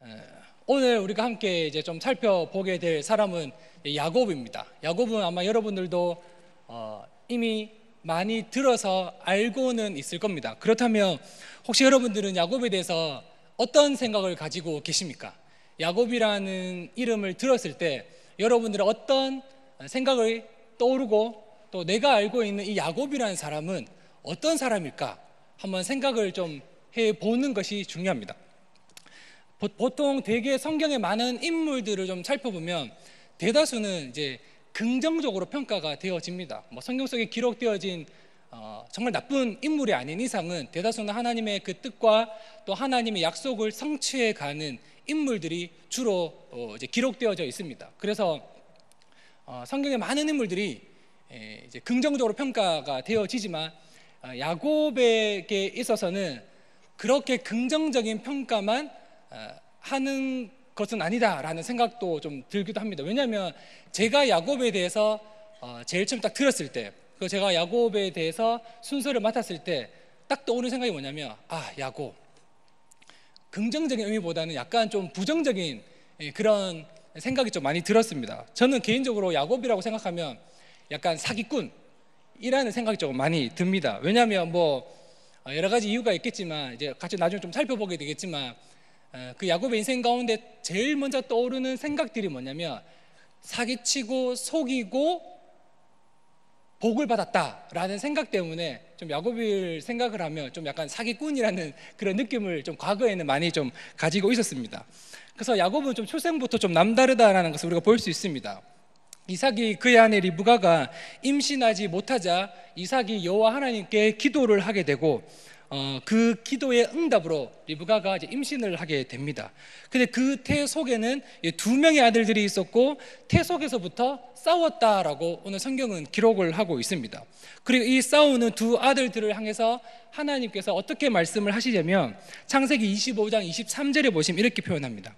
에, 오늘 우리가 함께 이제 좀 살펴보게 될 사람은 야곱입니다. 야곱은 아마 여러분들도 이미 많이 들어서 알고는 있을 겁니다. 그렇다면 혹시 여러분들은 야곱에 대해서 어떤 생각을 가지고 계십니까? 야곱이라는 이름을 들었을 때 여러분들은 어떤 생각을 떠오르고 또 내가 알고 있는 이 야곱이라는 사람은 어떤 사람일까? 한번 생각을 좀 해보는 것이 중요합니다. 보통 대개 성경에 많은 인물들을 좀 살펴보면 대다수는 이제 긍정적으로 평가가 되어집니다. 성경 속에 기록되어진 정말 나쁜 인물이 아닌 이상은 대다수는 하나님의 그 뜻과 또 하나님의 약속을 성취해가는 인물들이 주로 이제 기록되어져 있습니다. 그래서 성경의 많은 인물들이 이제 긍정적으로 평가가 되어지지만 야곱에게 있어서는 그렇게 긍정적인 평가만 하는 것은 아니다라는 생각도 좀 들기도 합니다. 왜냐하면 제가 야곱에 대해서 제일 처음 딱 들었을 때, 제가 야곱에 대해서 순서를 맡았을 때 딱 떠오르는 생각이 뭐냐면 야곱, 긍정적인 의미보다는 약간 좀 부정적인 그런 생각이 좀 많이 들었습니다. 저는 개인적으로 야곱이라고 생각하면 약간 사기꾼이라는 생각이 좀 많이 듭니다. 왜냐하면 여러 가지 이유가 있겠지만 이제 같이 나중에 좀 살펴보게 되겠지만 그 야곱의 인생 가운데 제일 먼저 떠오르는 생각들이 뭐냐면 사기치고 속이고 복을 받았다라는 생각 때문에 좀 야곱을 생각을 하면 좀 약간 사기꾼이라는 그런 느낌을 좀 과거에는 많이 좀 가지고 있었습니다. 그래서 야곱은 좀 출생부터 좀 남다르다라는 것을 우리가 볼 수 있습니다. 이삭이 그의 아내 리브가가 임신하지 못하자 이삭이 여호와 하나님께 기도를 하게 되고 그 기도의 응답으로 리브가가 이제 임신을 하게 됩니다. 근데 그 태 속에는 두 명의 아들들이 있었고 태 속에서부터 싸웠다라고 오늘 성경은 기록을 하고 있습니다. 그리고 이 싸우는 두 아들들을 향해서 하나님께서 어떻게 말씀을 하시냐면 창세기 25장 23절에 보시면 이렇게 표현합니다.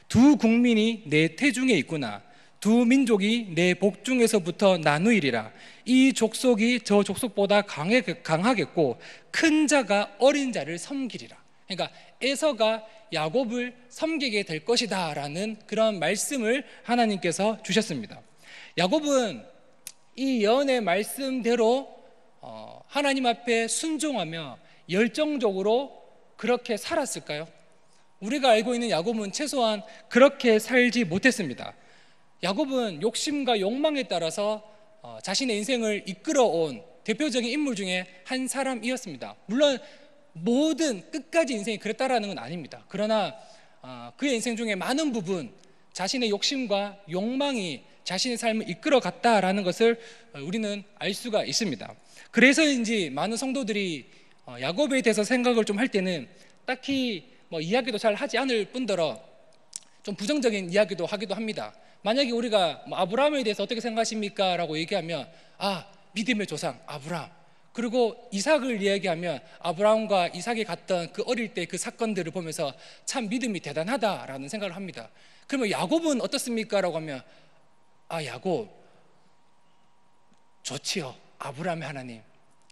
두 국민이 내 태중에 있구나. 두 민족이 내 복중에서부터 나누이리라. 이 족속이 저 족속보다 강하겠고 큰 자가 어린 자를 섬기리라. 그러니까 에서가 야곱을 섬기게 될 것이다 라는 그런 말씀을 하나님께서 주셨습니다. 야곱은 이 예언의 말씀대로 하나님 앞에 순종하며 열정적으로 그렇게 살았을까요? 우리가 알고 있는 야곱은 최소한 그렇게 살지 못했습니다. 야곱은 욕심과 욕망에 따라서 자신의 인생을 이끌어온 대표적인 인물 중에 한 사람이었습니다. 물론 모든 끝까지 인생이 그랬다라는 건 아닙니다. 그러나 그의 인생 중에 많은 부분 자신의 욕심과 욕망이 자신의 삶을 이끌어갔다라는 것을 우리는 알 수가 있습니다. 그래서인지 많은 성도들이 야곱에 대해서 생각을 좀 할 때는 딱히 이야기도 잘 하지 않을 뿐더러 좀 부정적인 이야기도 하기도 합니다. 만약에 우리가 아브라함에 대해서 어떻게 생각하십니까? 라고 얘기하면 믿음의 조상 아브라함, 그리고 이삭을 이야기하면 아브라함과 이삭이 갔던 그 어릴 때 그 사건들을 보면서 참 믿음이 대단하다라는 생각을 합니다. 그러면 야곱은 어떻습니까? 라고 하면 야곱 좋지요. 아브라함의 하나님,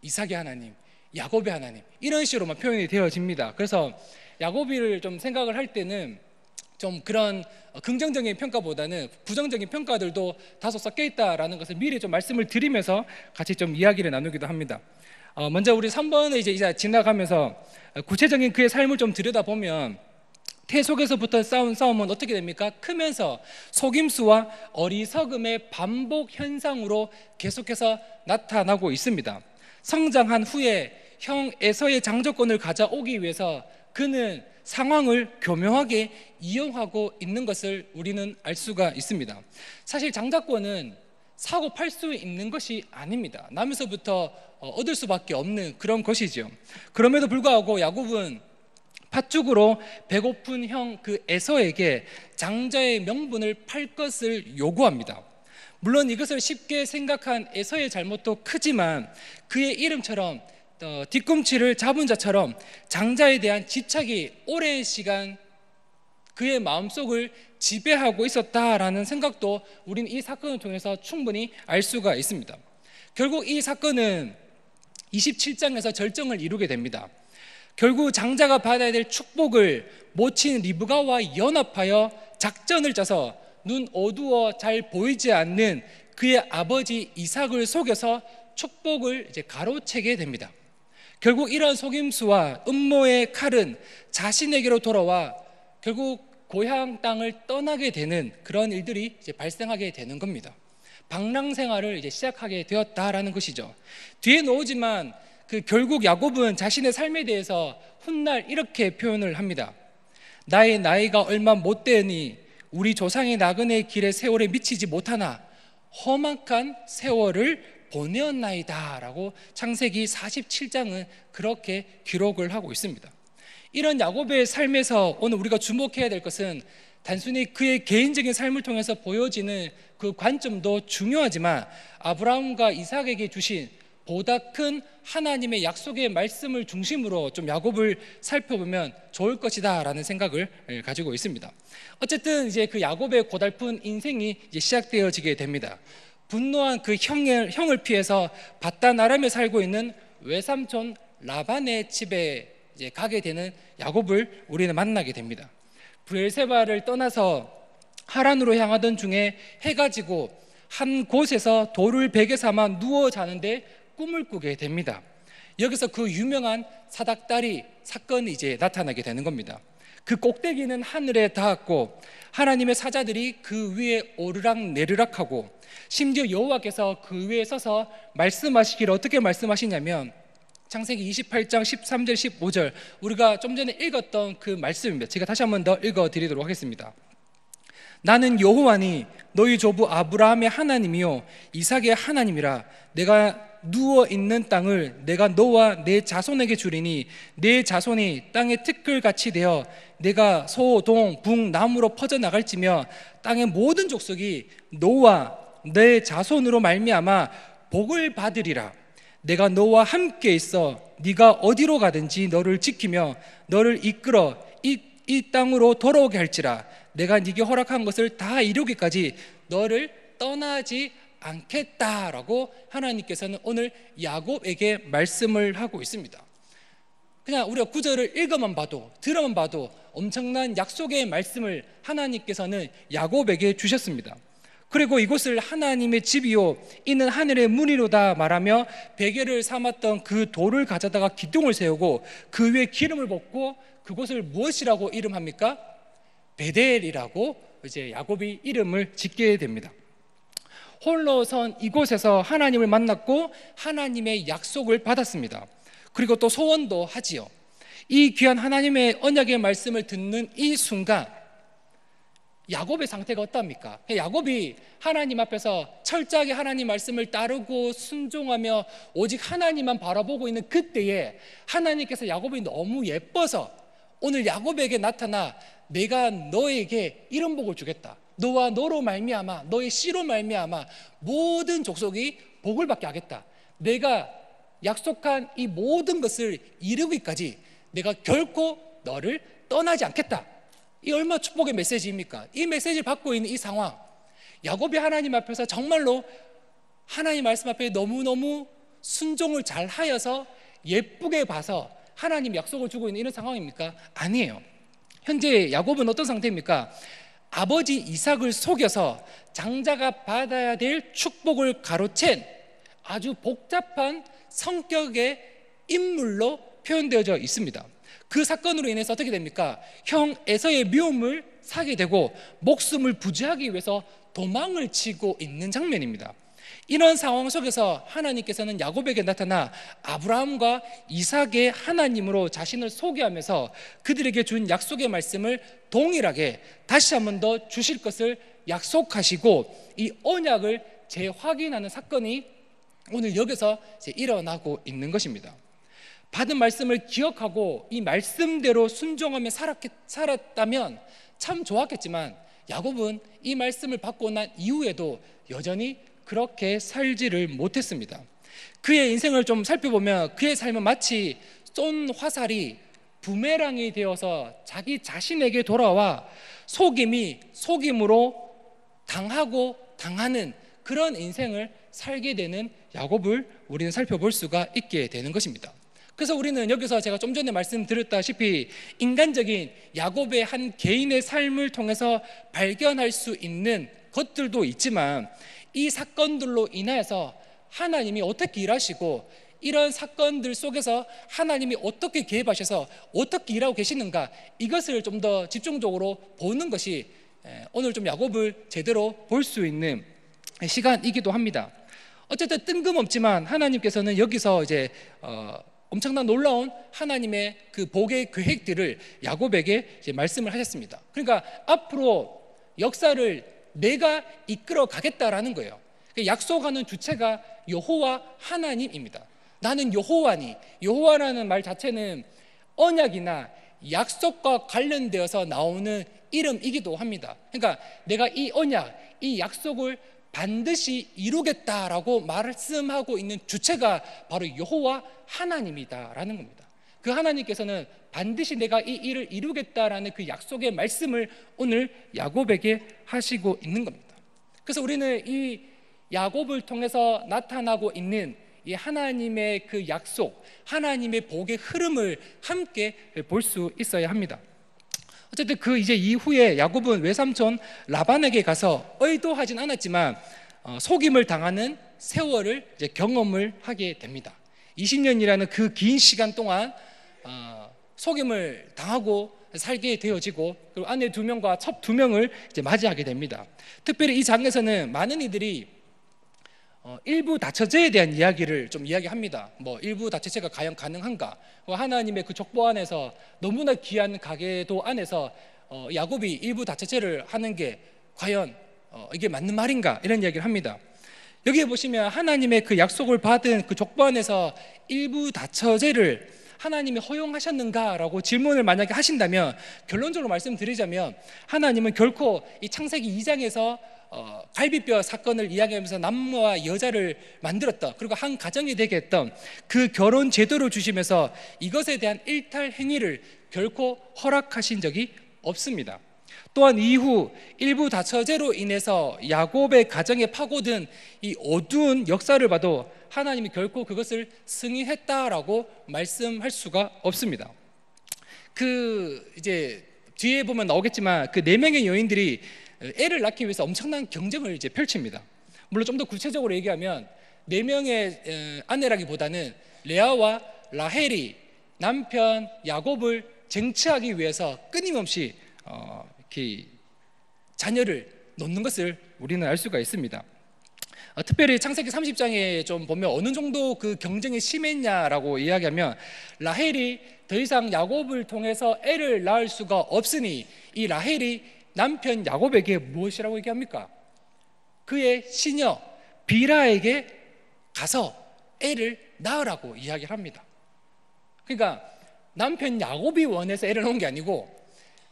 이삭의 하나님, 야곱의 하나님, 이런 식으로만 표현이 되어집니다. 그래서 야곱을 좀 생각을 할 때는 좀 그런 긍정적인 평가보다는 부정적인 평가들도 다소 섞여 있다라는 것을 미리 좀 말씀을 드리면서 같이 좀 이야기를 나누기도 합니다. 먼저 우리 3번을 이제 지나가면서 구체적인 그의 삶을 좀 들여다보면 태 속에서부터 싸운 싸움은 어떻게 됩니까? 크면서 속임수와 어리석음의 반복 현상으로 계속해서 나타나고 있습니다. 성장한 후에 형 에서의 장조건을 가져오기 위해서 그는 상황을 교묘하게 이용하고 있는 것을 우리는 알 수가 있습니다. 사실 장자권은 사고 팔 수 있는 것이 아닙니다. 남에서부터 얻을 수밖에 없는 그런 것이죠. 그럼에도 불구하고 야곱은 팥죽으로 배고픈 형 그 에서에게 장자의 명분을 팔 것을 요구합니다. 물론 이것을 쉽게 생각한 에서의 잘못도 크지만 그의 이름처럼 뒤꿈치를 잡은 자처럼 장자에 대한 집착이 오랜 시간 그의 마음속을 지배하고 있었다라는 생각도 우리는 이 사건을 통해서 충분히 알 수가 있습니다. 결국 이 사건은 27장에서 절정을 이루게 됩니다. 결국 장자가 받아야 될 축복을 모친 리브가와 연합하여 작전을 짜서 눈 어두워 잘 보이지 않는 그의 아버지 이삭을 속여서 축복을 이제 가로채게 됩니다. 결국 이러한 속임수와 음모의 칼은 자신에게로 돌아와 결국 고향 땅을 떠나게 되는 그런 일들이 이제 발생하게 되는 겁니다. 방랑 생활을 이제 시작하게 되었다라는 것이죠. 뒤에 나오지만 결국 야곱은 자신의 삶에 대해서 훗날 이렇게 표현을 합니다. 나의 나이가 얼마 못 되니 우리 조상의 나그네 길의 세월에 미치지 못하나 험악한 세월을 보내었나이다 라고 창세기 47장은 그렇게 기록을 하고 있습니다. 이런 야곱의 삶에서 오늘 우리가 주목해야 될 것은 단순히 그의 개인적인 삶을 통해서 보여지는 그 관점도 중요하지만 아브라함과 이삭에게 주신 보다 큰 하나님의 약속의 말씀을 중심으로 좀 야곱을 살펴보면 좋을 것이다 라는 생각을 가지고 있습니다. 어쨌든 이제 그 야곱의 고달픈 인생이 이제 시작되어지게 됩니다. 분노한 그 형을 피해서 바단 아람에 살고 있는 외삼촌 라반의 집에 이제 가게 되는 야곱을 우리는 만나게 됩니다. 브엘세바를 떠나서 하란으로 향하던 중에 해가 지고 한 곳에서 돌을 베개 삼아 누워 자는데 꿈을 꾸게 됩니다. 여기서 그 유명한 사닥다리 사건이 이제 나타나게 되는 겁니다. 그 꼭대기는 하늘에 닿았고 하나님의 사자들이 그 위에 오르락 내리락하고 심지어 여호와께서 그 위에 서서 말씀하시기를 어떻게 말씀하시냐면 창세기 28장 13절 15절 우리가 좀 전에 읽었던 그 말씀입니다. 제가 다시 한 번 더 읽어드리도록 하겠습니다. 나는 여호와니 너희 조부 아브라함의 하나님이요 이삭의 하나님이라. 내가 누워있는 땅을 내가 너와 내 자손에게 주리니 내 자손이 땅의 티끌같이 되어 내가 소, 동, 북, 남으로 퍼져나갈지며 땅의 모든 족속이 너와 내 자손으로 말미암아 복을 받으리라. 내가 너와 함께 있어 네가 어디로 가든지 너를 지키며 너를 이끌어 이 땅으로 돌아오게 할지라. 내가 네게 허락한 것을 다 이루기까지 너를 떠나지 않겠다라고 하나님께서는 오늘 야곱에게 말씀을 하고 있습니다. 그냥 우리가 구절을 읽어만 봐도 들어만 봐도 엄청난 약속의 말씀을 하나님께서는 야곱에게 주셨습니다. 그리고 이곳을 하나님의 집이요 이는 하늘의 문이로다 말하며 베개를 삼았던 그 돌을 가져다가 기둥을 세우고 그 위에 기름을 붓고 그곳을 무엇이라고 이름합니까? 베델이라고 이제 야곱이 이름을 짓게 됩니다. 홀로 선 이곳에서 하나님을 만났고 하나님의 약속을 받았습니다. 그리고 또 소원도 하지요. 이 귀한 하나님의 언약의 말씀을 듣는 이 순간 야곱의 상태가 어떻습니까? 야곱이 하나님 앞에서 철저하게 하나님 말씀을 따르고 순종하며 오직 하나님만 바라보고 있는 그때에 하나님께서 야곱이 너무 예뻐서 오늘 야곱에게 나타나 내가 너에게 이런 복을 주겠다. 너와 너로 말미암아 너의 씨로 말미암아 모든 족속이 복을 받게 하겠다. 내가 약속한 이 모든 것을 이루기까지 내가 결코 너를 떠나지 않겠다. 이 얼마나 축복의 메시지입니까? 이 메시지를 받고 있는 이 상황, 야곱이 하나님 앞에서 정말로 하나님 말씀 앞에 너무너무 순종을 잘 하여서 예쁘게 봐서 하나님 약속을 주고 있는 이런 상황입니까? 아니에요. 현재 야곱은 어떤 상태입니까? 아버지 이삭을 속여서 장자가 받아야 될 축복을 가로챈 아주 복잡한 성격의 인물로 표현되어져 있습니다. 그 사건으로 인해서 어떻게 됩니까? 형 에서의 미움을 사게 되고 목숨을 부지하기 위해서 도망을 치고 있는 장면입니다. 이런 상황 속에서 하나님께서는 야곱에게 나타나 아브라함과 이삭의 하나님으로 자신을 소개하면서 그들에게 준 약속의 말씀을 동일하게 다시 한 번 더 주실 것을 약속하시고 이 언약을 재확인하는 사건이 오늘 여기서 일어나고 있는 것입니다. 받은 말씀을 기억하고 이 말씀대로 순종하며 살았다면 참 좋았겠지만 야곱은 이 말씀을 받고 난 이후에도 여전히 그렇게 살지를 못했습니다. 그의 인생을 좀 살펴보면 그의 삶은 마치 쏜 화살이 부메랑이 되어서 자기 자신에게 돌아와 속임이 속임으로 당하고 당하는 그런 인생을 살게 되는 야곱을 우리는 살펴볼 수가 있게 되는 것입니다. 그래서 우리는 여기서 제가 좀 전에 말씀드렸다시피 인간적인 야곱의 한 개인의 삶을 통해서 발견할 수 있는 것들도 있지만, 이 사건들로 인하여서 하나님이 어떻게 일하시고 이런 사건들 속에서 하나님이 어떻게 개입하셔서 어떻게 일하고 계시는가, 이것을 좀 더 집중적으로 보는 것이 오늘 좀 야곱을 제대로 볼 수 있는 시간이기도 합니다. 어쨌든 뜬금없지만 하나님께서는 여기서 이제 엄청난 놀라운 하나님의 그 복의 계획들을 야곱에게 이제 말씀을 하셨습니다. 그러니까 앞으로 역사를 내가 이끌어 가겠다라는 거예요. 약속하는 주체가 여호와 하나님입니다. 나는 여호와니, 여호와라는 말 자체는 언약이나 약속과 관련되어서 나오는 이름이기도 합니다. 그러니까 내가 이 언약, 이 약속을 반드시 이루겠다라고 말씀하고 있는 주체가 바로 여호와 하나님이다라는 겁니다. 그 하나님께서는 반드시 내가 이 일을 이루겠다라는 그 약속의 말씀을 오늘 야곱에게 하시고 있는 겁니다. 그래서 우리는 이 야곱을 통해서 나타나고 있는 이 하나님의 그 약속, 하나님의 복의 흐름을 함께 볼 수 있어야 합니다. 어쨌든 그 이제 이후에 야곱은 외삼촌 라반에게 가서 의도하진 않았지만 속임을 당하는 세월을 이제 경험을 하게 됩니다. 20년이라는 그 긴 시간 동안 속임을 당하고 살게 되어지고, 그리고 아내 2명과 첩 2명을 이제 맞이하게 됩니다. 특별히 이 장에서는 많은 이들이 일부 다처제에 대한 이야기를 좀 이야기합니다. 뭐 일부 다처제가 과연 가능한가? 하나님의 그 족보 안에서 너무나 귀한 가계도 안에서 야곱이 일부 다처제를 하는 게 과연 이게 맞는 말인가? 이런 이야기를 합니다. 여기에 보시면 하나님의 그 약속을 받은 그 족보 안에서 일부 다처제를 하나님이 허용하셨는가라고 질문을 만약에 하신다면, 결론적으로 말씀드리자면 하나님은 결코 이 창세기 2장에서 갈비뼈 사건을 이야기하면서 남과 여자를 만들었다, 그리고 한 가정이 되게 했던 그 결혼 제도를 주시면서 이것에 대한 일탈 행위를 결코 허락하신 적이 없습니다. 또한 이후 일부 다처제로 인해서 야곱의 가정에 파고든 이 어두운 역사를 봐도 하나님이 결코 그것을 승인했다라고 말씀할 수가 없습니다. 그 이제 뒤에 보면 나오겠지만 그 4명의 여인들이 애를 낳기 위해서 엄청난 경쟁을 이제 펼칩니다. 물론 좀 더 구체적으로 얘기하면 4명의 아내라기보다는 레아와 라헬이 남편 야곱을 쟁취하기 위해서 끊임없이 이렇게 자녀를 놓는 것을 우리는 알 수가 있습니다. 특별히 창세기 30장에 좀 보면 어느 정도 그 경쟁이 심했냐라고 이야기하면, 라헬이 더 이상 야곱을 통해서 애를 낳을 수가 없으니 이 라헬이 남편 야곱에게 무엇이라고 얘기합니까? 그의 시녀 비라에게 가서 애를 낳으라고 이야기를 합니다. 그러니까 남편 야곱이 원해서 애를 낳은 게 아니고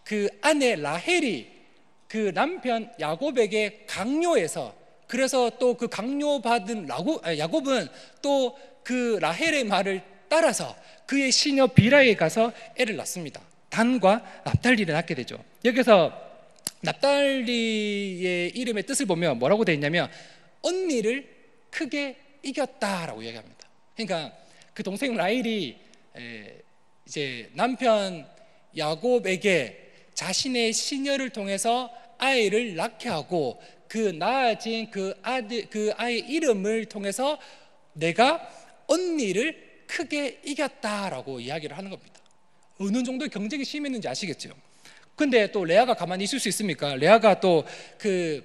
그 아내 라헬이 그 남편 야곱에게 강요해서, 그래서 또 그 강요받은 야곱은 또 그 라헬의 말을 따라서 그의 시녀 비라에 가서 애를 낳습니다. 단과 납달리를 낳게 되죠. 여기서 납달리의 이름의 뜻을 보면 뭐라고 되어 있냐면 언니를 크게 이겼다라고 이야기합니다. 그러니까 그 동생 라헬이 이제 남편 야곱에게 자신의 시녀를 통해서 아이를 낳게 하고, 그 낳아진 그 아이의 이름을 통해서 내가 언니를 크게 이겼다라고 이야기를 하는 겁니다. 어느 정도의 경쟁이 심했는지 아시겠죠? 근데 또 레아가 가만히 있을 수 있습니까? 레아가 또 그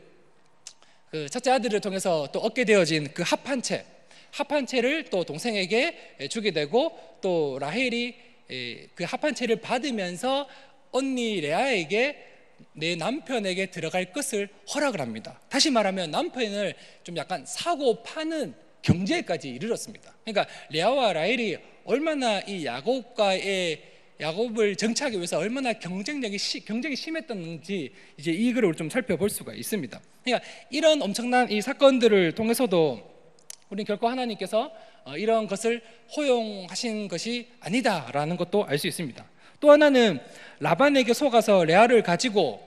첫째 아들을 통해서 또 얻게 되어진 그 합한 채를 또 동생에게 주게 되고, 또 라헬이 그 합한 채를 받으면서 언니 레아에게 내 남편에게 들어갈 것을 허락을 합니다. 다시 말하면 남편을 좀 약간 사고 파는 경제까지 이르렀습니다. 그러니까 레아와 라헬이 얼마나 이 야곱을 정치하기 위해서 얼마나 경쟁이 심했던지 이제 이 글을 좀 살펴볼 수가 있습니다. 그러니까 이런 엄청난 이 사건들을 통해서도 우리는 결코 하나님께서 이런 것을 허용하신 것이 아니다라는 것도 알 수 있습니다. 또 하나는 라반에게 속아서 레아를 가지고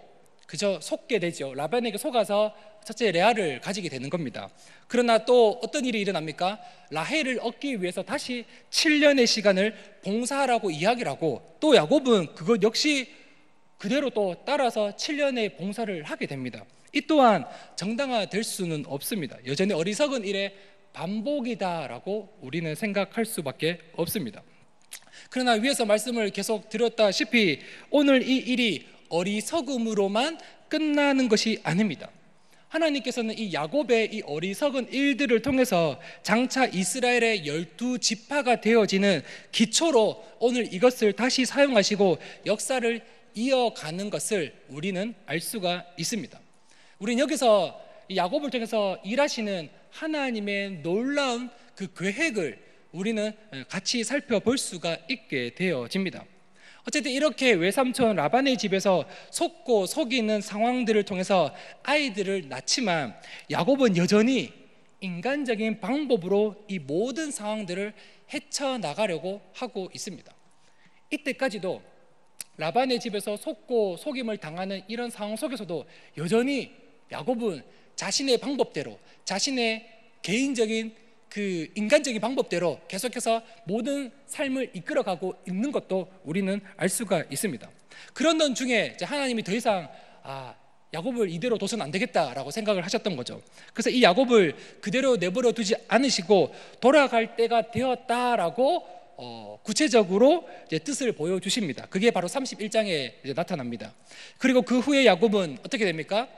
그저 속게 되죠. 라반에게 속아서 첫째 레아를 가지게 되는 겁니다. 그러나 또 어떤 일이 일어납니까? 라헬을 얻기 위해서 다시 7년의 시간을 봉사하라고 이야기를 하고, 또 야곱은 그것 역시 그대로 또 따라서 7년의 봉사를 하게 됩니다. 이 또한 정당화될 수는 없습니다. 여전히 어리석은 일의 반복이다라고 우리는 생각할 수밖에 없습니다. 그러나 위에서 말씀을 계속 드렸다시피 오늘 이 일이 어리석음으로만 끝나는 것이 아닙니다. 하나님께서는 이 야곱의 이 어리석은 일들을 통해서 장차 이스라엘의 12지파가 되어지는 기초로 오늘 이것을 다시 사용하시고 역사를 이어가는 것을 우리는 알 수가 있습니다. 우리는 여기서 이 야곱을 통해서 일하시는 하나님의 놀라운 그 계획을 우리는 같이 살펴볼 수가 있게 되어집니다. 어쨌든 이렇게 외삼촌 라반의 집에서 속고 속이는 상황들을 통해서 아이들을 낳지만 야곱은 여전히 인간적인 방법으로 이 모든 상황들을 헤쳐나가려고 하고 있습니다. 이때까지도 라반의 집에서 속고 속임을 당하는 이런 상황 속에서도 여전히 야곱은 자신의 방법대로, 자신의 개인적인 그 인간적인 방법대로 계속해서 모든 삶을 이끌어가고 있는 것도 우리는 알 수가 있습니다. 그런 중에 이제 하나님이 더 이상 야곱을 이대로 둬서는 안 되겠다라고 생각을 하셨던 거죠. 그래서 이 야곱을 그대로 내버려 두지 않으시고 돌아갈 때가 되었다라고 구체적으로 이제 뜻을 보여주십니다. 그게 바로 31장에 이제 나타납니다. 그리고 그 후에 야곱은 어떻게 됩니까?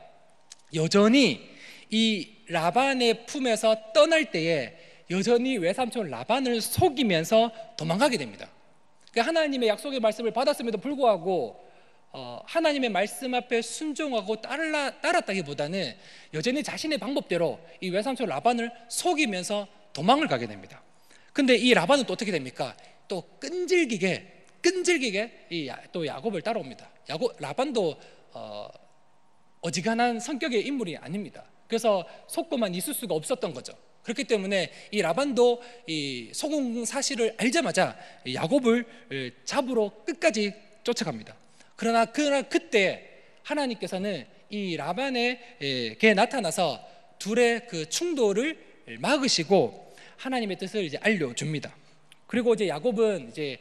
여전히 이 라반의 품에서 떠날 때에 여전히 외삼촌 라반을 속이면서 도망가게 됩니다. 그러니까 하나님의 약속의 말씀을 받았음에도 불구하고 하나님의 말씀 앞에 순종하고 따랐다기보다는 여전히 자신의 방법대로 이 외삼촌 라반을 속이면서 도망을 가게 됩니다. 근데 이 라반은 또 어떻게 됩니까? 또 끈질기게 또 야곱을 따라옵니다. 라반도 어지간한 성격의 인물이 아닙니다. 그래서 속고만 있을 수가 없었던 거죠. 그렇기 때문에 이 라반도 이 속은 사실을 알자마자 야곱을 잡으러 끝까지 쫓아갑니다. 그러나 그때 하나님께서는 이 라반에게 나타나서 둘의 그 충돌을 막으시고 하나님의 뜻을 이제 알려줍니다. 그리고 이제 야곱은 이제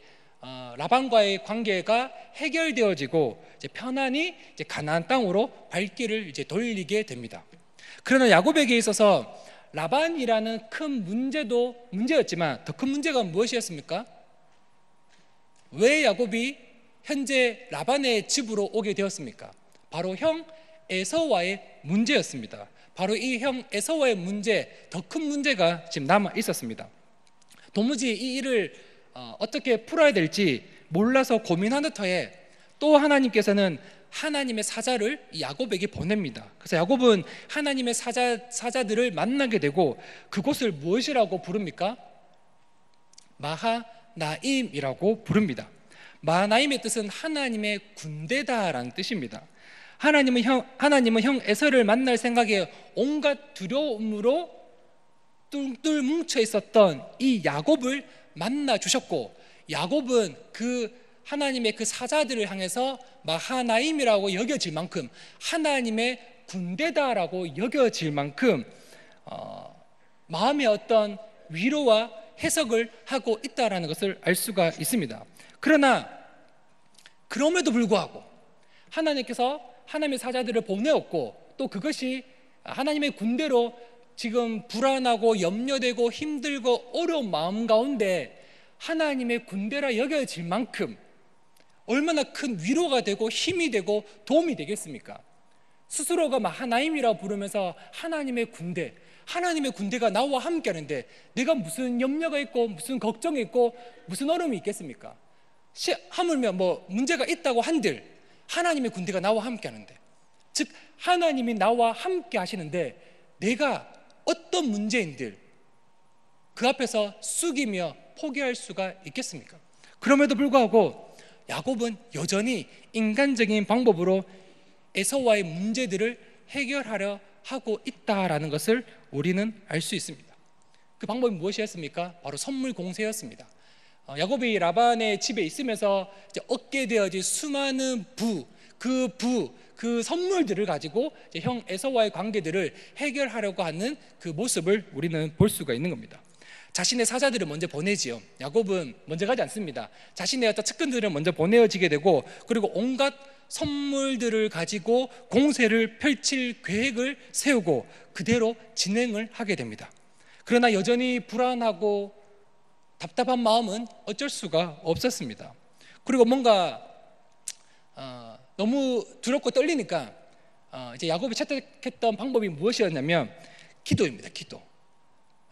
라반과의 관계가 해결되어지고 이제 편안히 이제 가나안 땅으로 발길을 이제 돌리게 됩니다. 그러나 야곱에게 있어서 라반이라는 큰 문제도 문제였지만 더 큰 문제가 무엇이었습니까? 왜 야곱이 현재 라반의 집으로 오게 되었습니까? 바로 형 에서와의 문제였습니다. 바로 이 형 에서와의 문제, 더 큰 문제가 지금 남아 있었습니다. 도무지 이 일을 어떻게 풀어야 될지 몰라서 고민하는 터에 또 하나님께서는 하나님의 사자를 야곱에게 보냅니다. 그래서 야곱은 하나님의 사자들을 만나게 되고 그곳을 무엇이라고 부릅니까? 마하나임이라고 부릅니다. 마하나임의 뜻은 하나님의 군대다라는 뜻입니다. 하나님은 형 에서를 만날 생각에 온갖 두려움으로 뚱뚱 뭉쳐 있었던 이 야곱을 만나 주셨고, 야곱은 그 하나님의 그 사자들을 향해서 마하나임이라고 여겨질 만큼 하나님의 군대다라고 여겨질 만큼 마음의 어떤 위로와 해석을 하고 있다라는 것을 알 수가 있습니다. 그러나 그럼에도 불구하고 하나님께서 하나님의 사자들을 보내었고 또 그것이 하나님의 군대로 지금 불안하고 염려되고 힘들고 어려운 마음 가운데 하나님의 군대라 여겨질 만큼 얼마나 큰 위로가 되고 힘이 되고 도움이 되겠습니까? 스스로가 하나님이라고 부르면서 하나님의 군대가 나와 함께 하는데 내가 무슨 염려가 있고 무슨 걱정이 있고 무슨 어려움이 있겠습니까? 하물며 문제가 있다고 한들 하나님의 군대가 나와 함께 하는데, 즉 하나님이 나와 함께 하시는데 내가 어떤 문제인들 그 앞에서 숙이며 포기할 수가 있겠습니까? 그럼에도 불구하고 야곱은 여전히 인간적인 방법으로 에서와의 문제들을 해결하려 하고 있다라는 것을 우리는 알 수 있습니다. 그 방법이 무엇이었습니까? 바로 선물 공세였습니다. 야곱이 라반의 집에 있으면서 이제 얻게 되어진 수많은 그 선물들을 가지고 이제 형 에서와의 관계들을 해결하려고 하는 그 모습을 우리는 볼 수가 있는 겁니다. 자신의 사자들을 먼저 보내지요. 야곱은 먼저 가지 않습니다. 자신의 어떤 측근들을 먼저 보내어지게 되고, 그리고 온갖 선물들을 가지고 공세를 펼칠 계획을 세우고 그대로 진행을 하게 됩니다. 그러나 여전히 불안하고 답답한 마음은 어쩔 수가 없었습니다. 그리고 뭔가 너무 두렵고 떨리니까 이제 야곱이 채택했던 방법이 무엇이었냐면 기도입니다. 기도.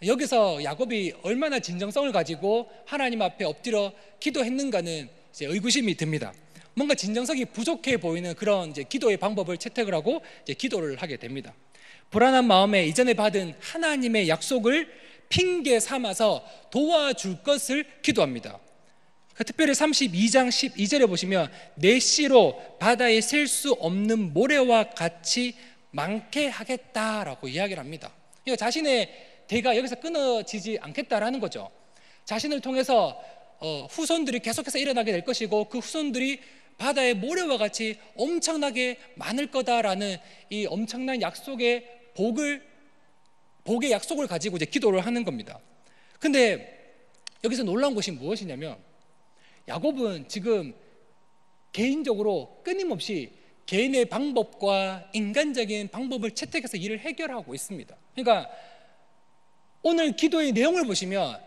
여기서 야곱이 얼마나 진정성을 가지고 하나님 앞에 엎드려 기도했는가는 이제 의구심이 듭니다. 뭔가 진정성이 부족해 보이는 그런 이제 기도의 방법을 채택을 하고 이제 기도를 하게 됩니다. 불안한 마음에 이전에 받은 하나님의 약속을 핑계 삼아서 도와줄 것을 기도합니다. 특별히 32장 12절에 보시면 내 씨로 바다에 셀 수 없는 모래와 같이 많게 하겠다라고 이야기를 합니다. 그러니까 자신의 대가 여기서 끊어지지 않겠다라는 거죠. 자신을 통해서 후손들이 계속해서 일어나게 될 것이고, 그 후손들이 바다의 모래와 같이 엄청나게 많을 거다라는 이 엄청난 약속의 복의 약속을 가지고 이제 기도를 하는 겁니다. 근데 여기서 놀라운 것이 무엇이냐면, 야곱은 지금 개인적으로 끊임없이 개인의 방법과 인간적인 방법을 채택해서 일을 해결하고 있습니다. 그러니까 오늘 기도의 내용을 보시면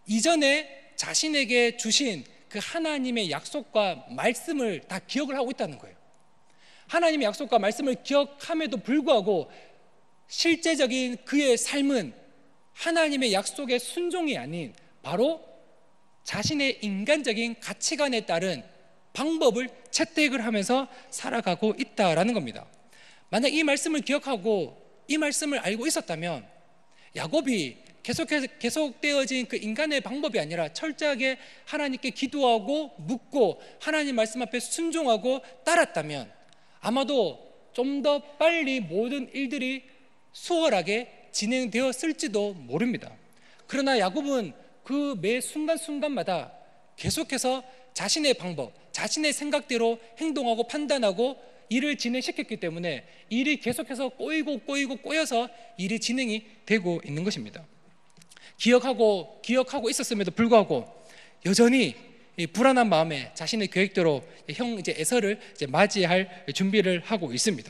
이전에 자신에게 주신 그 하나님의 약속과 말씀을 다 기억을 하고 있다는 거예요. 하나님의 약속과 말씀을 기억함에도 불구하고 실제적인 그의 삶은 하나님의 약속의 순종이 아닌 바로 자신의 인간적인 가치관에 따른 방법을 채택을 하면서 살아가고 있다라는 겁니다. 만약 이 말씀을 기억하고 이 말씀을 알고 있었다면 야곱이 계속되어진 그 인간의 방법이 아니라 철저하게 하나님께 기도하고 묻고 하나님 말씀 앞에 순종하고 따랐다면 아마도 좀 더 빨리 모든 일들이 수월하게 진행되었을지도 모릅니다. 그러나 야곱은 그 매 순간순간마다 계속해서 자신의 방법, 자신의 생각대로 행동하고 판단하고 일을 진행시켰기 때문에 일이 계속해서 꼬여서 일이 진행이 되고 있는 것입니다. 기억하고 있었음에도 불구하고 여전히 이 불안한 마음에 자신의 계획대로 형 이제 에서를 이제 맞이할 준비를 하고 있습니다.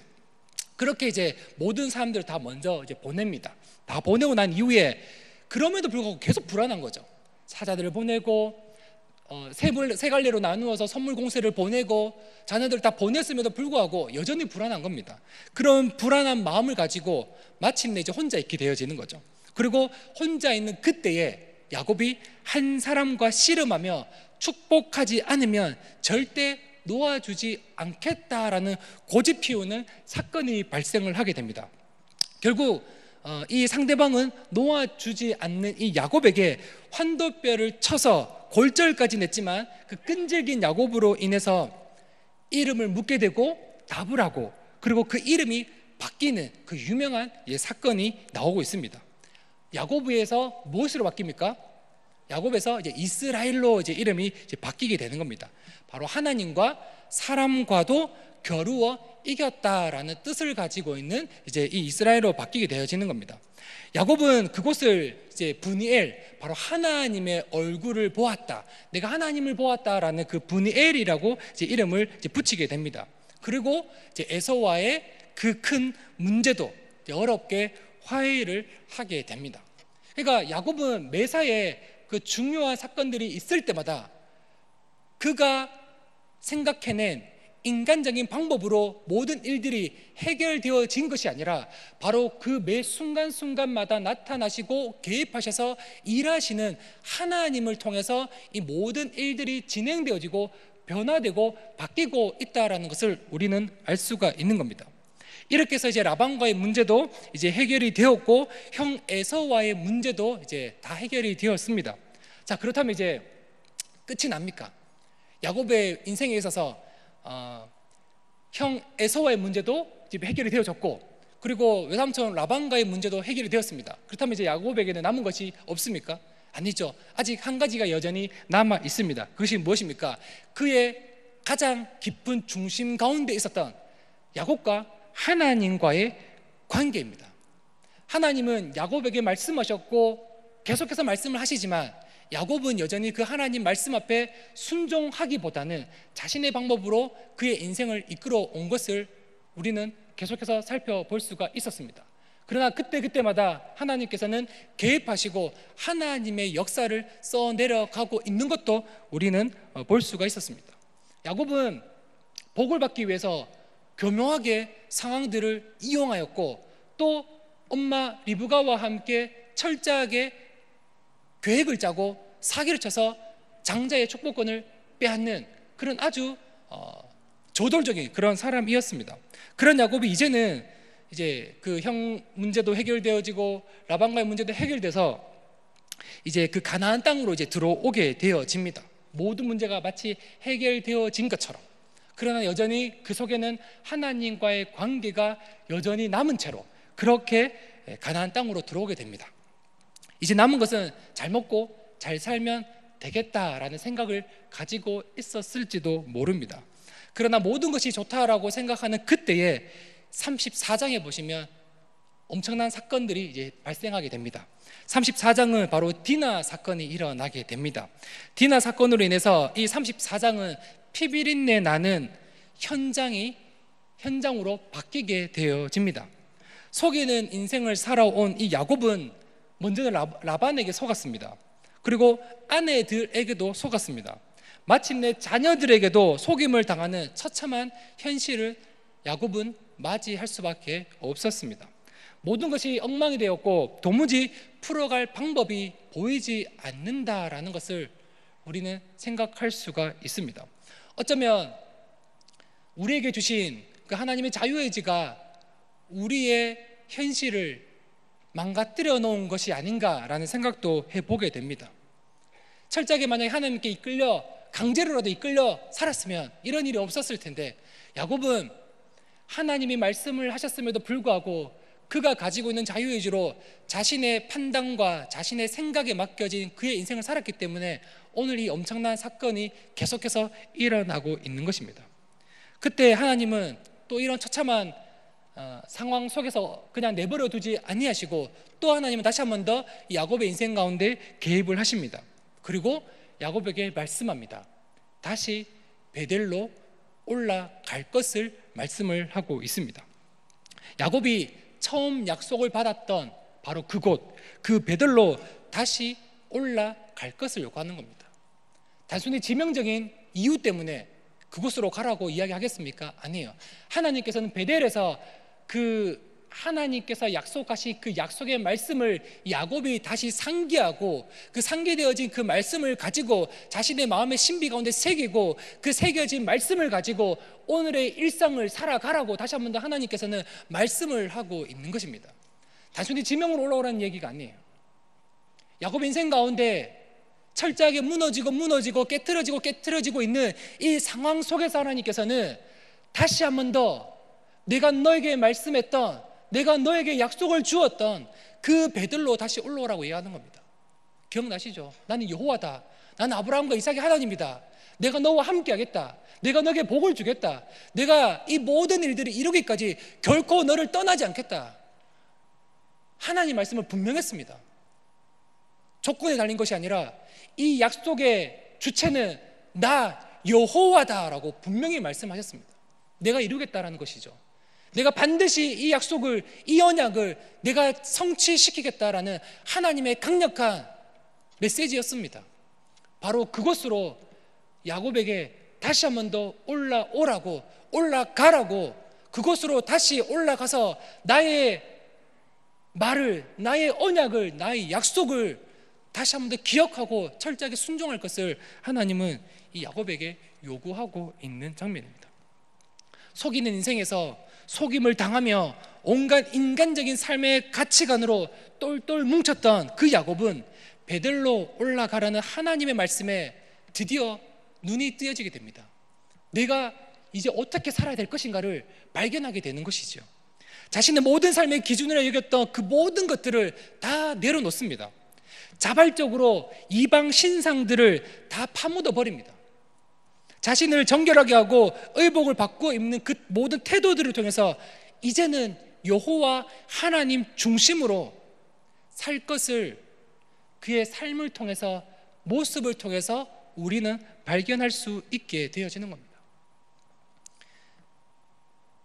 그렇게 이제 모든 사람들을 다 먼저 이제 보냅니다. 다 보내고 난 이후에 그럼에도 불구하고 계속 불안한 거죠. 사자들을 보내고 세 갈래로 나누어서 선물 공세를 보내고 자녀들을 다 보냈음에도 불구하고 여전히 불안한 겁니다. 그런 불안한 마음을 가지고 마침내 이제 혼자 있게 되어지는 거죠. 그리고 혼자 있는 그때에 야곱이 한 사람과 씨름하며 축복하지 않으면 절대 놓아주지 않겠다라는 고집 피우는 사건이 발생을 하게 됩니다. 결국 이 상대방은 놓아주지 않는 이 야곱에게 환도뼈를 쳐서 골절까지 냈지만 그 끈질긴 야곱으로 인해서 이름을 묻게 되고 답을 하고 그리고 그 이름이 바뀌는 그 유명한 사건이 나오고 있습니다. 야곱에서 무엇으로 바뀝니까? 야곱에서 이제 이스라엘로 이제 이름이 이제 바뀌게 되는 겁니다. 바로 하나님과 사람과도 겨루어 이겼다라는 뜻을 가지고 있는 이제 이 이스라엘로 바뀌게 되어지는 겁니다. 야곱은 그곳을 이제 브니엘, 바로 하나님의 얼굴을 보았다, 내가 하나님을 보았다라는 그 브니엘이라고 이제 이름을 이제 붙이게 됩니다. 그리고 이제 에서와의 그 큰 문제도 어렵게 화해를 하게 됩니다. 그러니까 야곱은 매사에 그 중요한 사건들이 있을 때마다 그가 생각해낸 인간적인 방법으로 모든 일들이 해결되어진 것이 아니라 바로 그 매 순간순간마다 나타나시고 개입하셔서 일하시는 하나님을 통해서 이 모든 일들이 진행되어지고 변화되고 바뀌고 있다라는 것을 우리는 알 수가 있는 겁니다. 이렇게 해서 이제 라반과의 문제도 이제 해결이 되었고 형 에서와의 문제도 이제 다 해결이 되었습니다. 자, 그렇다면 이제 끝이 납니까? 야곱의 인생에 있어서 형 에서와의 문제도 이제 해결이 되어졌고 그리고 외삼촌 라반과의 문제도 해결이 되었습니다. 그렇다면 이제 야곱에게는 남은 것이 없습니까? 아니죠. 아직 한 가지가 여전히 남아 있습니다. 그것이 무엇입니까? 그의 가장 깊은 중심 가운데 있었던 야곱과 하나님과의 관계입니다. 하나님은 야곱에게 말씀하셨고 계속해서 말씀을 하시지만 야곱은 여전히 그 하나님 말씀 앞에 순종하기보다는 자신의 방법으로 그의 인생을 이끌어 온 것을 우리는 계속해서 살펴볼 수가 있었습니다. 그러나 그때마다 하나님께서는 개입하시고 하나님의 역사를 써내려가고 있는 것도 우리는 볼 수가 있었습니다. 야곱은 복을 받기 위해서 교묘하게 상황들을 이용하였고 또 엄마 리브가와 함께 철저하게 계획을 짜고 사기를 쳐서 장자의 축복권을 빼앗는 그런 아주 저돌적인 그런 사람이었습니다. 그런 야곱이 이제는 이제 그 형 문제도 해결되어지고 라반과의 문제도 해결돼서 이제 그 가나안 땅으로 이제 들어오게 되어집니다. 모든 문제가 마치 해결되어진 것처럼. 그러나 여전히 그 속에는 하나님과의 관계가 여전히 남은 채로 그렇게 가나안 땅으로 들어오게 됩니다. 이제 남은 것은 잘 먹고 잘 살면 되겠다라는 생각을 가지고 있었을지도 모릅니다. 그러나 모든 것이 좋다라고 생각하는 그때에 34장에 보시면 엄청난 사건들이 이제 발생하게 됩니다. 34장은 바로 디나 사건이 일어나게 됩니다. 디나 사건으로 인해서 이 34장은 피비린내 나는 현장으로 바뀌게 되어집니다. 속이는 인생을 살아온 이 야곱은 먼저는 라반에게 속았습니다. 그리고 아내들에게도 속았습니다. 마침내 자녀들에게도 속임을 당하는 처참한 현실을 야곱은 맞이할 수밖에 없었습니다. 모든 것이 엉망이 되었고 도무지 풀어갈 방법이 보이지 않는다라는 것을 우리는 생각할 수가 있습니다. 어쩌면 우리에게 주신 그 하나님의 자유의지가 우리의 현실을 망가뜨려 놓은 것이 아닌가라는 생각도 해보게 됩니다. 철저하게 만약에 하나님께 강제로라도 이끌려 살았으면 이런 일이 없었을 텐데 야곱은 하나님이 말씀을 하셨음에도 불구하고 그가 가지고 있는 자유의지로 자신의 판단과 자신의 생각에 맡겨진 그의 인생을 살았기 때문에 오늘 이 엄청난 사건이 계속해서 일어나고 있는 것입니다. 그때 하나님은 또 이런 처참한 상황 속에서 그냥 내버려 두지 아니하시고 또 하나님은 다시 한 번 더 야곱의 인생 가운데 개입을 하십니다. 그리고 야곱에게 말씀합니다. 다시 베델로 올라갈 것을 말씀을 하고 있습니다. 야곱이 처음 약속을 받았던 바로 그곳, 그 베델로 다시 올라갈 것을 요구하는 겁니다. 단순히 지명적인 이유 때문에 그곳으로 가라고 이야기하겠습니까? 아니에요. 하나님께서는 베델에서 하나님께서 약속하신 그 약속의 말씀을 야곱이 다시 상기하고 그 상기되어진 그 말씀을 가지고 자신의 마음의 신비 가운데 새기고 그 새겨진 말씀을 가지고 오늘의 일상을 살아가라고 다시 한 번 더 하나님께서는 말씀을 하고 있는 것입니다. 단순히 지명으로 올라오라는 얘기가 아니에요. 야곱 인생 가운데 철저하게 무너지고 깨트려지고 있는 이 상황 속에서 하나님께서는 다시 한 번 더 내가 너에게 말씀했던, 내가 너에게 약속을 주었던 그 베들로 다시 올라오라고 이야기하는 겁니다. 기억나시죠? 나는 여호와다. 나는 아브라함과 이삭의 하나님이다. 내가 너와 함께 하겠다. 내가 너에게 복을 주겠다. 내가 이 모든 일들을 이루기까지 결코 너를 떠나지 않겠다. 하나님 말씀을 분명했습니다. 조건에 달린 것이 아니라 이 약속의 주체는 나 여호와다라고 분명히 말씀하셨습니다. 내가 이루겠다라는 것이죠. 내가 반드시 이 약속을, 이 언약을 내가 성취시키겠다라는 하나님의 강력한 메시지였습니다. 바로 그것으로 야곱에게 다시 한 번 더 올라가라고 그곳으로 다시 올라가서 나의 말을, 나의 언약을, 나의 약속을 다시 한 번 더 기억하고 철저하게 순종할 것을 하나님은 이 야곱에게 요구하고 있는 장면입니다. 속이는 인생에서 속임을 당하며 온갖 인간적인 삶의 가치관으로 똘똘 뭉쳤던 그 야곱은 베델로 올라가라는 하나님의 말씀에 드디어 눈이 뜨여지게 됩니다. 내가 이제 어떻게 살아야 될 것인가를 발견하게 되는 것이죠. 자신의 모든 삶의 기준으로 여겼던 그 모든 것들을 다 내려놓습니다. 자발적으로 이방 신상들을 다 파묻어 버립니다. 자신을 정결하게 하고 의복을 바꾸어 입는 그 모든 태도들을 통해서 이제는 여호와 하나님 중심으로 살 것을 그의 삶을 통해서, 모습을 통해서 우리는 발견할 수 있게 되어지는 겁니다.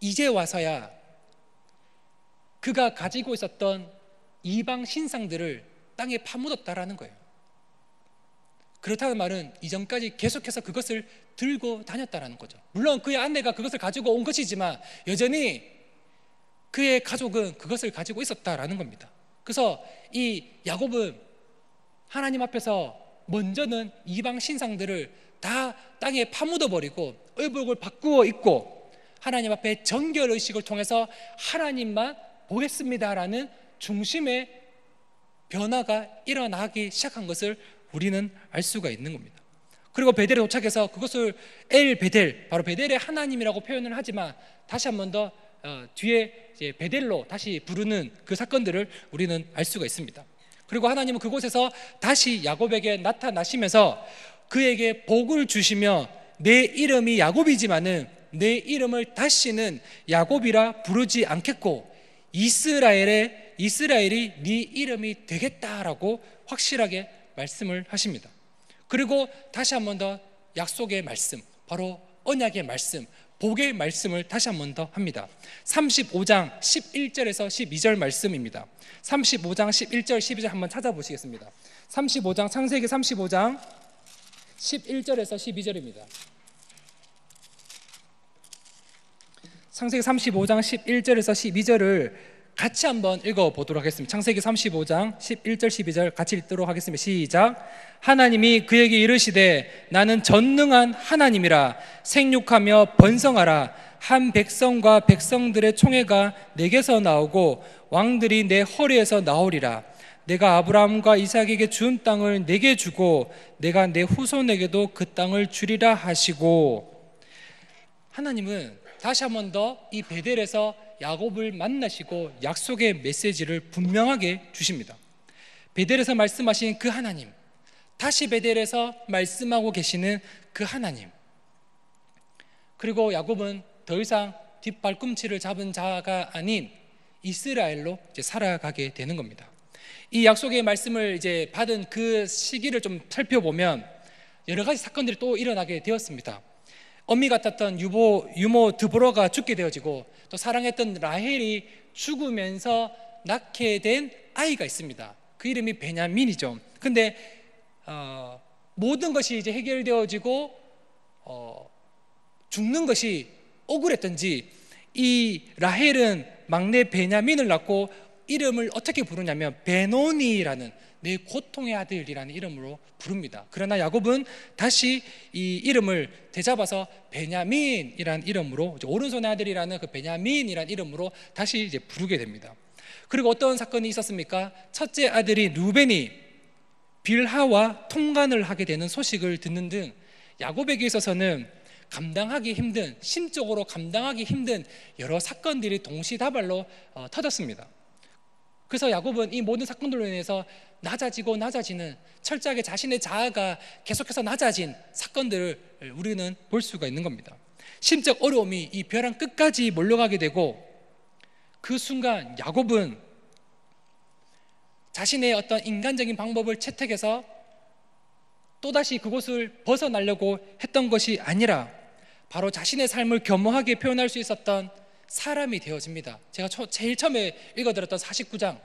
이제 와서야 그가 가지고 있었던 이방 신상들을 땅에 파묻었다라는 거예요. 그렇다는 말은 이전까지 계속해서 그것을 들고 다녔다라는 거죠. 물론 그의 아내가 그것을 가지고 온 것이지만 여전히 그의 가족은 그것을 가지고 있었다라는 겁니다. 그래서 이 야곱은 하나님 앞에서 먼저는 이방 신상들을 다 땅에 파묻어버리고 의복을 바꾸어 입고 하나님 앞에 정결의식을 통해서 하나님만 보겠습니다라는 중심의 변화가 일어나기 시작한 것을 우리는 알 수가 있는 겁니다. 그리고 베델에 도착해서 그것을 엘 베델, 바로 베델의 하나님이라고 표현을 하지만 다시 한 번 더 뒤에 이제 베델로 다시 부르는 그 사건들을 우리는 알 수가 있습니다. 그리고 하나님은 그곳에서 다시 야곱에게 나타나시면서 그에게 복을 주시며 내 이름이 야곱이지만은 내 이름을 다시는 야곱이라 부르지 않겠고 이스라엘이 네 이름이 되겠다라고 확실하게 말씀을 하십니다. 그리고 다시 한 번 더 약속의 말씀, 바로 언약의 말씀, 복의 말씀을 다시 한 번 더 합니다. 35장 11절에서 12절 말씀입니다. 35장 11절 12절 한번 찾아보시겠습니다. 35장, 창세기 35장 11절에서 12절입니다. 창세기 35장 11절에서 12절을 같이 한번 읽어보도록 하겠습니다. 창세기 35장 11절 12절 같이 읽도록 하겠습니다. 시작. 하나님이 그에게 이르시되 나는 전능한 하나님이라. 생육하며 번성하라. 한 백성과 백성들의 총회가 내게서 나오고 왕들이 내 허리에서 나오리라. 내가 아브라함과 이삭에게 준 땅을 내게 주고 내가 내 후손에게도 그 땅을 주리라 하시고, 하나님은 다시 한 번 더 이 베델에서 야곱을 만나시고 약속의 메시지를 분명하게 주십니다. 베델에서 말씀하신 그 하나님, 다시 베델에서 말씀하고 계시는 그 하나님, 그리고 야곱은 더 이상 뒷발꿈치를 잡은 자가 아닌 이스라엘로 이제 살아가게 되는 겁니다. 이 약속의 말씀을 이제 받은 그 시기를 좀 살펴보면 여러 가지 사건들이 또 일어나게 되었습니다. 어미 같았던 유모 드보라가 죽게 되어지고 또 사랑했던 라헬이 죽으면서 낳게 된 아이가 있습니다. 그 이름이 베냐민이죠. 근데 모든 것이 이제 해결되어지고 죽는 것이 억울했던지 이 라헬은 막내 베냐민을 낳고 이름을 어떻게 부르냐면 베노니라는, 내 고통의 아들이라는 이름으로 부릅니다. 그러나 야곱은 다시 이 이름을 되잡아서 베냐민이라는 이름으로, 오른손의 아들이라는 그 베냐민이라는 이름으로 다시 이제 부르게 됩니다. 그리고 어떤 사건이 있었습니까? 첫째 아들이 루벤이 빌하와 통간을 하게 되는 소식을 듣는 등 야곱에게 있어서는 감당하기 힘든, 심적으로 감당하기 힘든 여러 사건들이 동시다발로 터졌습니다. 그래서 야곱은 이 모든 사건들로 인해서 낮아지는, 철저하게 자신의 자아가 계속해서 낮아진 사건들을 우리는 볼 수가 있는 겁니다. 심적 어려움이 이 벼랑 끝까지 몰려가게 되고, 그 순간 야곱은 자신의 어떤 인간적인 방법을 채택해서 또다시 그곳을 벗어나려고 했던 것이 아니라 바로 자신의 삶을 겸허하게 표현할 수 있었던 사람이 되어집니다. 제가 제일 처음에 읽어드렸던 49장,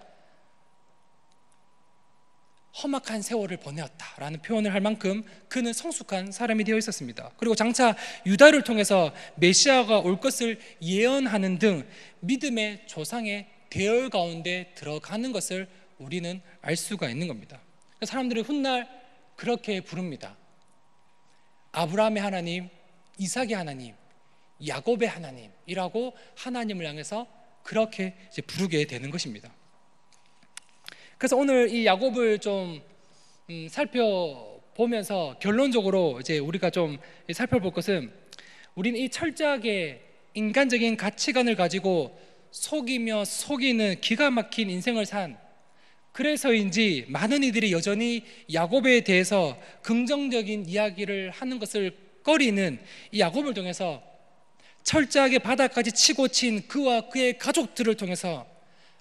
험악한 세월을 보내었다라는 표현을 할 만큼 그는 성숙한 사람이 되어 있었습니다. 그리고 장차 유다를 통해서 메시아가 올 것을 예언하는 등 믿음의 조상의 대열 가운데 들어가는 것을 우리는 알 수가 있는 겁니다. 사람들이 훗날 그렇게 부릅니다. 아브라함의 하나님, 이삭의 하나님, 야곱의 하나님이라고 하나님을 향해서 그렇게 이제 부르게 되는 것입니다. 그래서 오늘 이 야곱을 좀 살펴보면서 결론적으로 이제 우리가 좀 살펴볼 것은, 우리는 이 철저하게 인간적인 가치관을 가지고 속이며 속이는 기가 막힌 인생을 산, 그래서인지 많은 이들이 여전히 야곱에 대해서 긍정적인 이야기를 하는 것을 꺼리는 이 야곱을 통해서 철저하게 바닥까지 치고 친 그와 그의 가족들을 통해서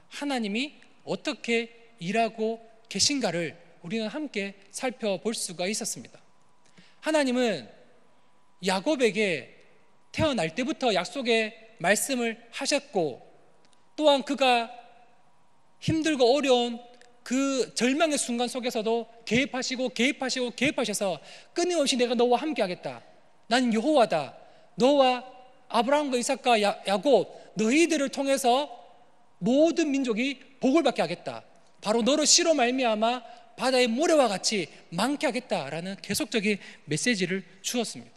하나님이 어떻게 일하고 계신가를 우리는 함께 살펴볼 수가 있었습니다. 하나님은 야곱에게 태어날 때부터 약속의 말씀을 하셨고, 또한 그가 힘들고 어려운 그 절망의 순간 속에서도 개입하셔서 끊임없이 내가 너와 함께 하겠다, 난 여호와다, 너와 아브라함과 이삭과 야곱 너희들을 통해서 모든 민족이 복을 받게 하겠다, 바로 너로 씨로 말미암아 바다의 모래와 같이 많게 하겠다라는 계속적인 메시지를 주었습니다.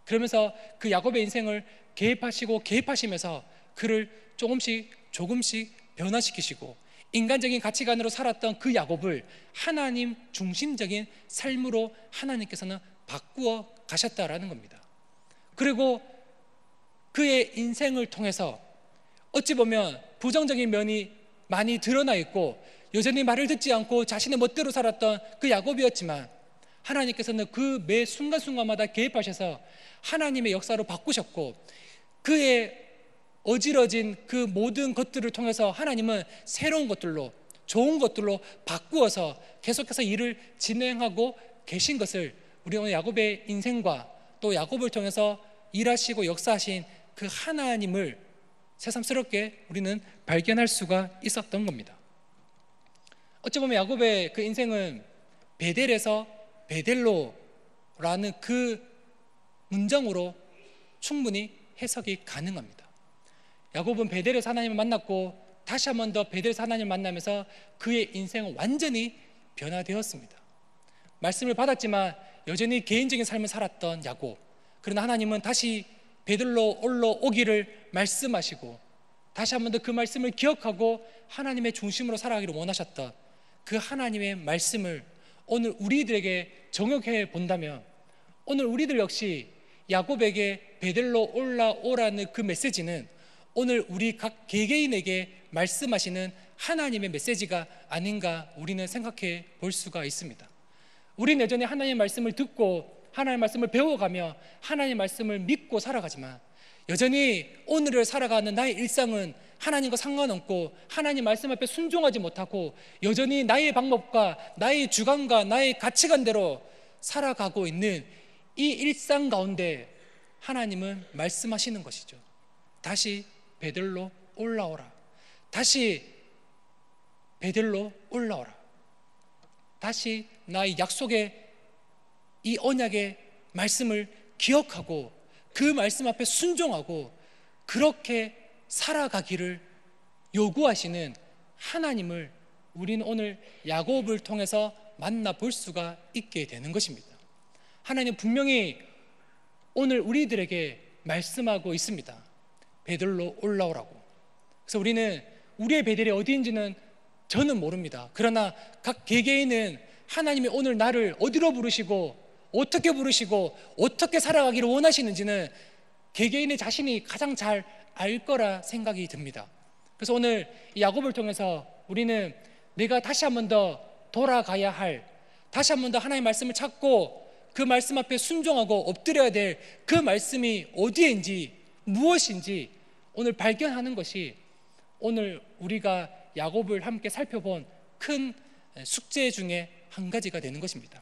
그러면서 그 야곱의 인생을 개입하시면서 그를 조금씩 변화시키시고, 인간적인 가치관으로 살았던 그 야곱을 하나님 중심적인 삶으로 하나님께서는 바꾸어 가셨다라는 겁니다. 그리고 그의 인생을 통해서 어찌 보면 부정적인 면이 많이 드러나 있고, 여전히 말을 듣지 않고 자신의 멋대로 살았던 그 야곱이었지만, 하나님께서는 그 매 순간순간마다 개입하셔서 하나님의 역사로 바꾸셨고, 그의 어지러진 그 모든 것들을 통해서 하나님은 새로운 것들로, 좋은 것들로 바꾸어서 계속해서 일을 진행하고 계신 것을 우리 오늘 야곱의 인생과 또 야곱을 통해서 일하시고 역사하신 그 하나님을 새삼스럽게 우리는 발견할 수가 있었던 겁니다. 어찌 보면 야곱의 그 인생은 베델에서 베델로라는 그 문장으로 충분히 해석이 가능합니다. 야곱은 베델에서 하나님을 만났고 다시 한 번 더 베델에서 하나님을 만나면서 그의 인생은 완전히 변화되었습니다. 말씀을 받았지만 여전히 개인적인 삶을 살았던 야곱, 그러나 하나님은 다시 베들로 올라오기를 말씀하시고 다시 한 번 더 그 말씀을 기억하고 하나님의 중심으로 살아가기를 원하셨던 그 하나님의 말씀을 오늘 우리들에게 적용해 본다면, 오늘 우리들 역시 야곱에게 베들로 올라오라는 그 메시지는 오늘 우리 각 개개인에게 말씀하시는 하나님의 메시지가 아닌가 우리는 생각해 볼 수가 있습니다. 우리는 여전히 하나님의 말씀을 듣고 하나님의 말씀을 배워가며 하나님의 말씀을 믿고 살아가지만, 여전히 오늘을 살아가는 나의 일상은 하나님과 상관없고 하나님 말씀 앞에 순종하지 못하고 여전히 나의 방법과 나의 주관과 나의 가치관대로 살아가고 있는 이 일상 가운데 하나님은 말씀하시는 것이죠. 다시 베들로 올라오라. 다시 베들로 올라오라. 다시 나의 약속의 이 언약의 말씀을 기억하고 그 말씀 앞에 순종하고 그렇게 살아가기를 요구하시는 하나님을 우리는 오늘 야곱을 통해서 만나볼 수가 있게 되는 것입니다. 하나님 분명히 오늘 우리들에게 말씀하고 있습니다. 베들로 올라오라고. 그래서 우리는 우리의 베델이 어디인지는 저는 모릅니다. 그러나 각 개개인은 하나님이 오늘 나를 어디로 부르시고 어떻게 부르시고 어떻게 살아가기를 원하시는지는 개개인의 자신이 가장 잘 알 거라 생각이 듭니다. 그래서 오늘 이 야곱을 통해서 우리는 내가 다시 한 번 더 돌아가야 할, 다시 한 번 더 하나님의 말씀을 찾고 그 말씀 앞에 순종하고 엎드려야 될 그 말씀이 어디인지 무엇인지 오늘 발견하는 것이 오늘 우리가 야곱을 함께 살펴본 큰 숙제 중에 한 가지가 되는 것입니다.